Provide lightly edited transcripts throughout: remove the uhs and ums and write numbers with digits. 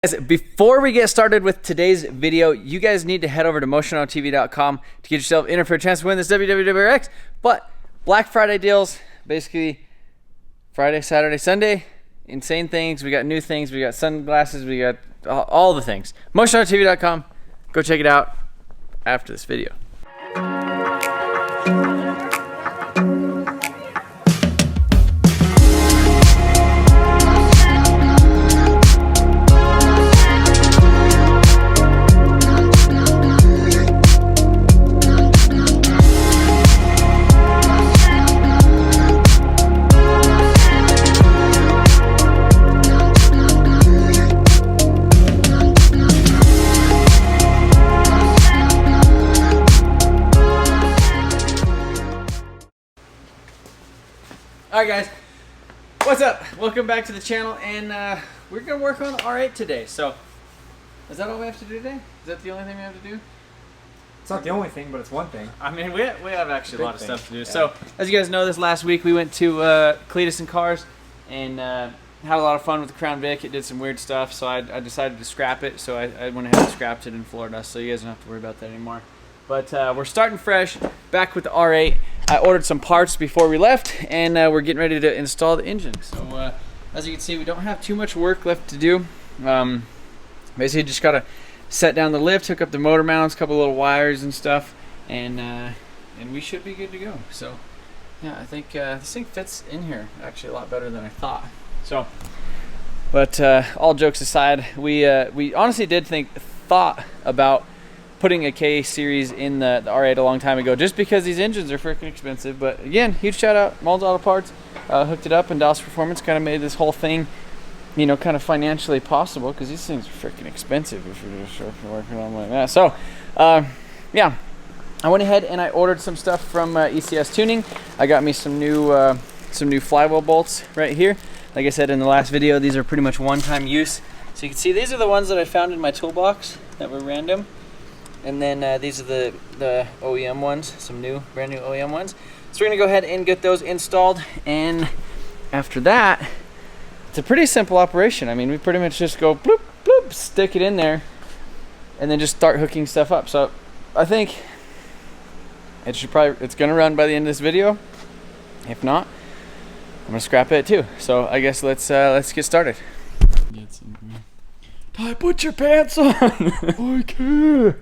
Before we get started with today's video, you guys need to head over to MotionAutoTv.com to get yourself in for a chance to win this WWRX. But Black Friday deals, basically Friday, Saturday, Sunday, insane things. We got new things, we got sunglasses, we got all the things. MotionAutoTv.com, go check it out after this video. Alright guys, what's up? Welcome back to the channel, and we're going to work on the R8 today. So, is that all we have to do today? Is that the only thing we have to do? It's not the only thing, but it's one thing. I mean, we have actually a lot of stuff to do. Yeah. So, as you guys know, this last week we went to Cletus and Cars and had a lot of fun with the Crown Vic. It did some weird stuff, so I decided to scrap it. So I went ahead and scrapped it in Florida, so you guys don't have to worry about that anymore. But we're starting fresh, back with the R8. I ordered some parts before we left, and we're getting ready to install the engine. So as you can see, we don't have too much work left to do. Basically, just gotta set down the lift, hook up the motor mounts, a couple little wires and stuff, and we should be good to go. So yeah, I think this thing fits in here actually a lot better than I thought. So, but all jokes aside, we honestly thought about putting a K series in the R8 a long time ago, just because these engines are freaking expensive. But again, huge shout out, Mullins Auto Parts, hooked it up, and Dallas Performance kind of made this whole thing, you know, kind of financially possible, because these things are freaking expensive if you're just working on them like that. So, yeah, I went ahead and I ordered some stuff from ECS Tuning. I got me some new flywheel bolts right here. Like I said in the last video, these are pretty much one-time use. So you can see these are the ones that I found in my toolbox that were random. And then these are the OEM ones, some brand new OEM ones. So we're gonna go ahead and get those installed, and after that, it's a pretty simple operation. I mean, we pretty much just go bloop, bloop, stick it in there, and then just start hooking stuff up. So I think it's gonna run by the end of this video. If not, I'm gonna scrap it too. So I guess let's get started. Ty, put your pants on. I can't.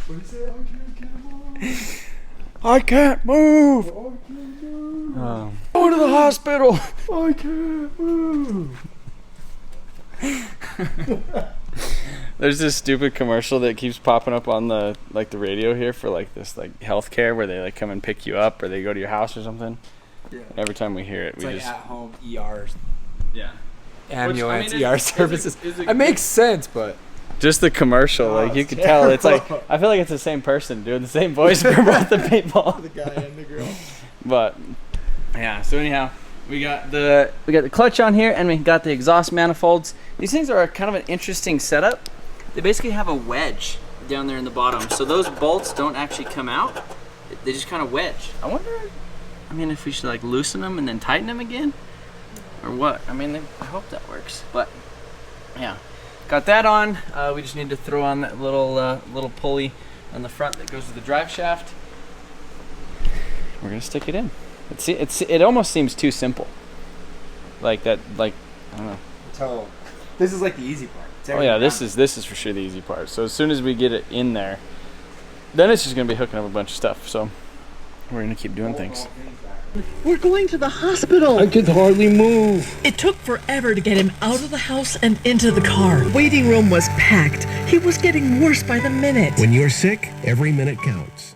What do you say? I can't get him on. I can't move. I can't move. Go to the hospital. I can't move. There's this stupid commercial that keeps popping up on the radio here for this healthcare, where they come and pick you up, or they go to your house or something. Yeah. Every time we hear it, we just at home ERs. Yeah. Ambulance ER services. It makes sense, but just the commercial, you could tell it's I feel like it's the same person doing the same voice for both the people. The guy and the girl. But yeah, so anyhow, we got the clutch on here, and we got the exhaust manifolds. These things are kind of an interesting setup. They basically have a wedge down there in the bottom, so those bolts don't actually come out. They just kind of wedge. I wonder, if we should loosen them and then tighten them again, or what? I hope that works. But yeah, got that on. We just need to throw on that little pulley on the front that goes to the drive shaft. We're gonna stick it in. It almost seems too simple. I don't know. So this is the easy part. Oh yeah, this is for sure the easy part. So as soon as we get it in there, then it's just gonna be hooking up a bunch of stuff. So we're gonna keep doing things. We're going to the hospital. I could hardly move. It took forever to get him out of the house and into the car. Waiting room was packed. He was getting worse by the minute. When you're sick, every minute counts.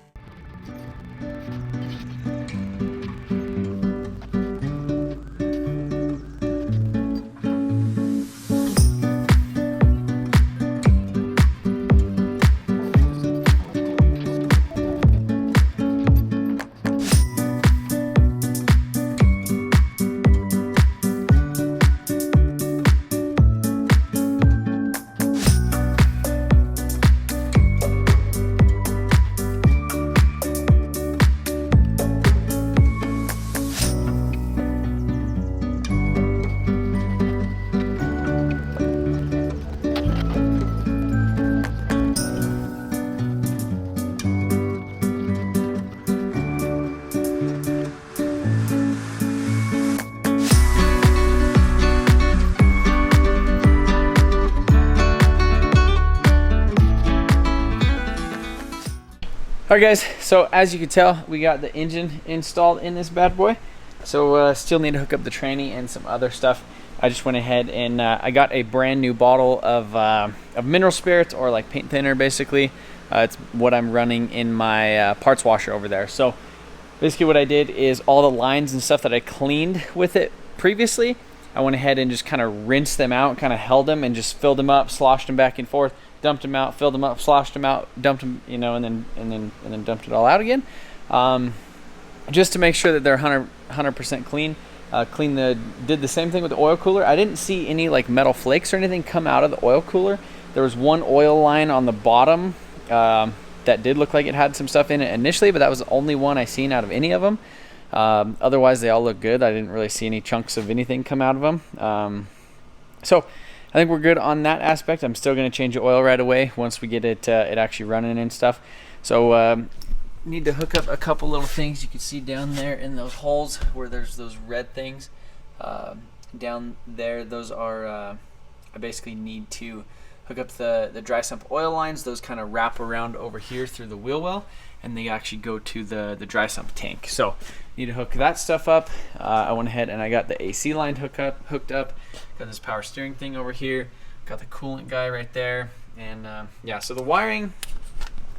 Alright guys, so as you can tell, we got the engine installed in this bad boy. So still need to hook up the tranny and some other stuff. I just went ahead and I got a brand new bottle of mineral spirits, or like paint thinner basically. It's what I'm running in my parts washer over there. So basically what I did is all the lines and stuff that I cleaned with it previously, I went ahead and just kind of rinsed them out, kind of held them and just filled them up, sloshed them back and forth, dumped them out, filled them up, sloshed them out, dumped them, you know, and then dumped it all out again, just to make sure that they're 100% clean. Did the same thing with the oil cooler. I didn't see any like metal flakes or anything come out of the oil cooler. There was one oil line on the bottom that did look like it had some stuff in it initially, but that was the only one I seen out of any of them. Otherwise they all look good. I didn't really see any chunks of anything come out of them. So I think we're good on that aspect. I'm still going to change the oil right away once we get it actually running and stuff. So need to hook up a couple little things. You can see down there in those holes where there's those red things down there. Those are I basically need to hook up the dry sump oil lines. Those kind of wrap around over here through the wheel well, and they actually go to the dry sump tank. So need to hook that stuff up. I went ahead and I got the AC line hooked up. Got this power steering thing over here. Got the coolant guy right there. And yeah, so the wiring,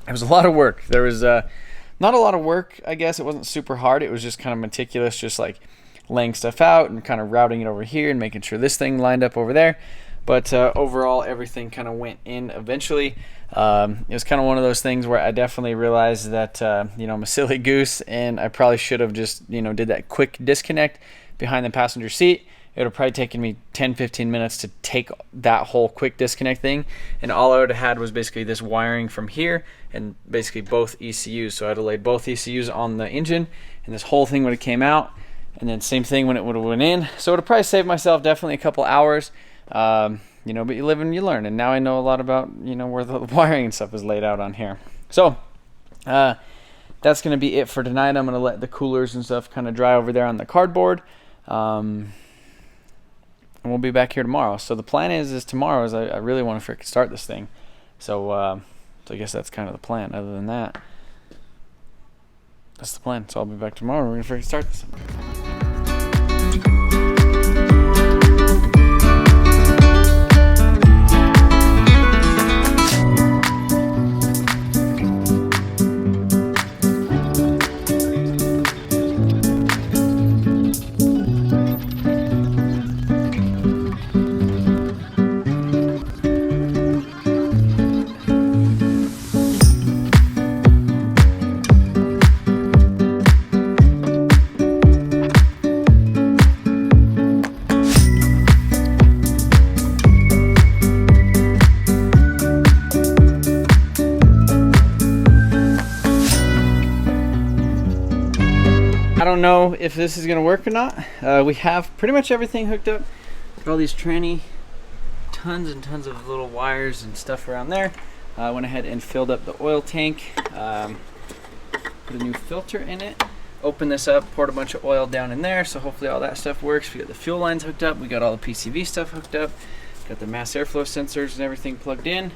it was a lot of work. There was not a lot of work, I guess. It wasn't super hard. It was just kind of meticulous, just like laying stuff out and kind of routing it over here and making sure this thing lined up over there. But overall, everything kind of went in eventually. It was kind of one of those things where I definitely realized that you know, I'm a silly goose, and I probably should have just, you know, did that quick disconnect behind the passenger seat. It would have probably taken me 10-15 minutes to take that whole quick disconnect thing, and all I would have had was basically this wiring from here and basically both ECUs. So I'd have laid both ECUs on the engine, and this whole thing would have came out, and then same thing when it would have went in. So it would have probably saved myself definitely a couple hours. You know, but you live and you learn, and now I know a lot about, you know, where the wiring and stuff is laid out on here. So that's going to be it for tonight. I'm going to let the coolers and stuff kind of dry over there on the cardboard, and we'll be back here tomorrow. So the plan is tomorrow is I really want to freaking start this thing. So I guess that's kind of the plan. Other than that, that's the plan. So I'll be back tomorrow. We're going to freaking start this. I don't know if this is gonna work or not. We have pretty much everything hooked up. Got all these tranny, tons and tons of little wires and stuff around there. I went ahead and filled up the oil tank, put a new filter in it, opened this up, poured a bunch of oil down in there, so hopefully all that stuff works. We got the fuel lines hooked up, we got all the PCV stuff hooked up, got the mass airflow sensors and everything plugged in.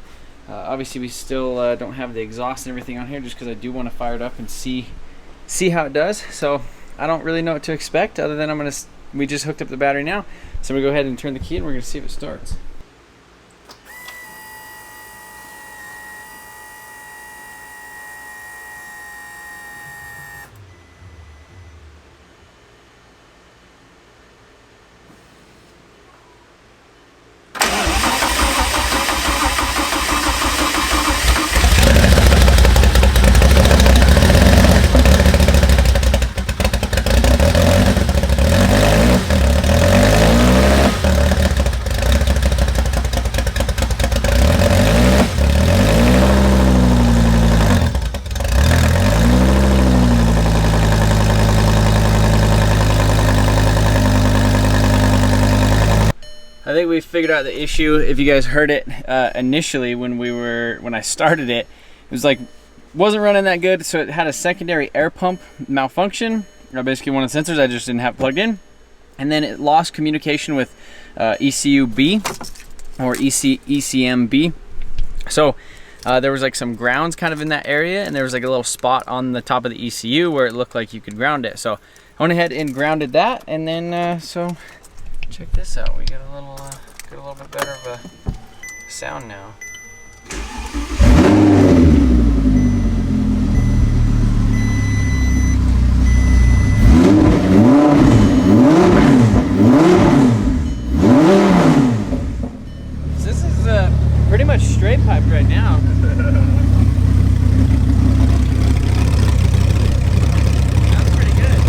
Obviously we still don't have the exhaust and everything on here, just because I do want to fire it up and see how it does. So I don't really know what to expect, other than we just hooked up the battery now, so we go ahead and turn the key and we're gonna see if it starts. I think we figured out the issue. If you guys heard it initially when I started it, it was like wasn't running that good, so it had a secondary air pump malfunction. Basically one of the sensors I just didn't have plugged in, and then it lost communication with ECU B or ECM B. So there was like some grounds kind of in that area, and there was like a little spot on the top of the ECU where it looked like you could ground it. So I went ahead and grounded that, and then so check this out. We got a little bit better of a sound now. This is pretty much straight piped right now. Sounds pretty good.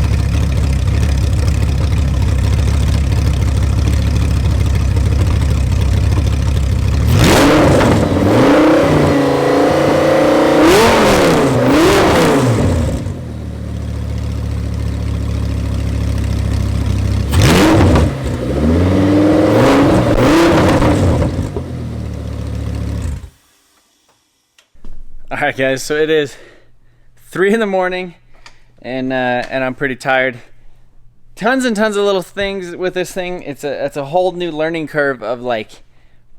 All right, guys, so it is 3 in the morning, and I'm pretty tired. Tons and tons of little things with this thing. It's a whole new learning curve of like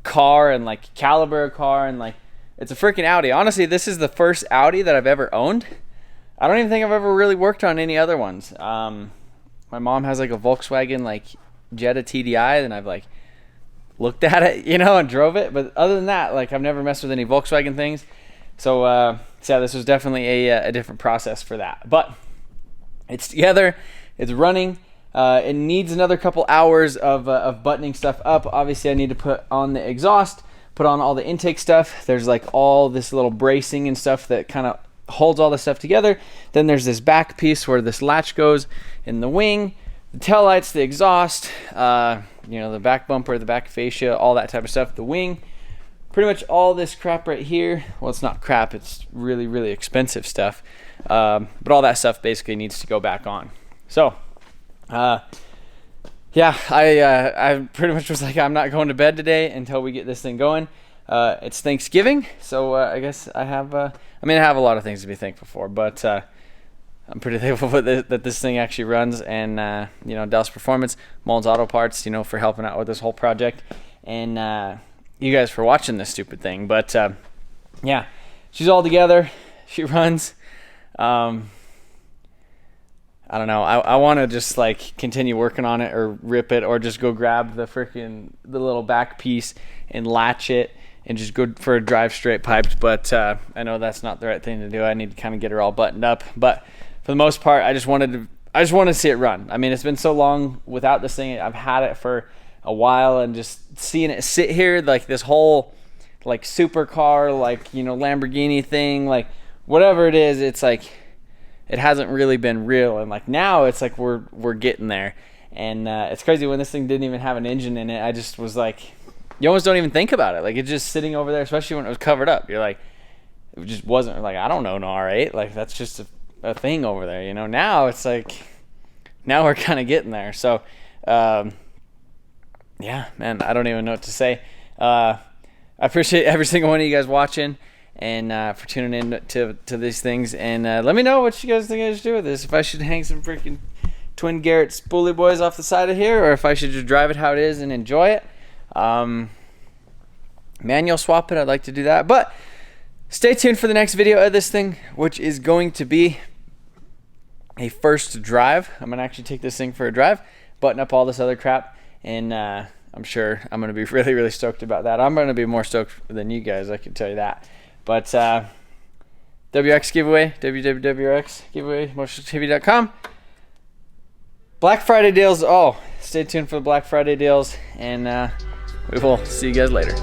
car and like caliber of car, and like it's a freaking Audi. Honestly, this is the first Audi that I've ever owned. I don't even think I've ever really worked on any other ones. My mom has like a Volkswagen like Jetta TDI, and I've like looked at it, you know, and drove it. But other than that, like I've never messed with any Volkswagen things. So yeah, this was definitely a different process for that. But it's together, it's running. It needs another couple hours of buttoning stuff up. Obviously, I need to put on the exhaust, put on all the intake stuff. There's like all this little bracing and stuff that kind of holds all this stuff together. Then there's this back piece where this latch goes in the wing, the taillights, the exhaust, you know, the back bumper, the back fascia, all that type of stuff, the wing. Pretty much all this crap right here. Well, it's not crap, it's really, really expensive stuff. But all that stuff basically needs to go back on. So, yeah, I pretty much was like, I'm not going to bed today until we get this thing going. It's Thanksgiving, so I guess I have, I have a lot of things to be thankful for, but I'm pretty thankful for that this thing actually runs, and, you know, Dallas Performance, Mullins Auto Parts, you know, for helping out with this whole project, and you guys for watching this stupid thing. But yeah, she's all together, she runs. I don't know, I want to just like continue working on it or rip it, or just go grab the little back piece and latch it and just go for a drive straight piped. But I know that's not the right thing to do. I need to kind of get her all buttoned up. But for the most part, I just want to see it run. I mean, it's been so long without this thing. I've had it for a while, and just seeing it sit here, like this whole like supercar, like, you know, Lamborghini thing, like whatever it is, it's like it hasn't really been real. And like now it's like we're getting there. And it's crazy, when this thing didn't even have an engine in it, I just was like, you almost don't even think about it. Like it's just sitting over there, especially when it was covered up. You're like, it just wasn't like, I don't know an R8, like that's just a thing over there, you know. Now it's like, now we're kind of getting there. So yeah, man, I don't even know what to say. I appreciate every single one of you guys watching, and for tuning in to these things. And let me know what you guys think I should do with this. If I should hang some freaking twin Garrett spoolie boys off the side of here, or if I should just drive it how it is and enjoy it. Manual swap it, I'd like to do that. But stay tuned for the next video of this thing, which is going to be a first drive. I'm going to actually take this thing for a drive, button up all this other crap. And I'm sure I'm going to be really, really stoked about that. I'm going to be more stoked than you guys, I can tell you that. But WX giveaway, www.WX giveaway, MotionAutoTv.com. Black Friday deals. Oh, stay tuned for the Black Friday deals. And we will see you guys later.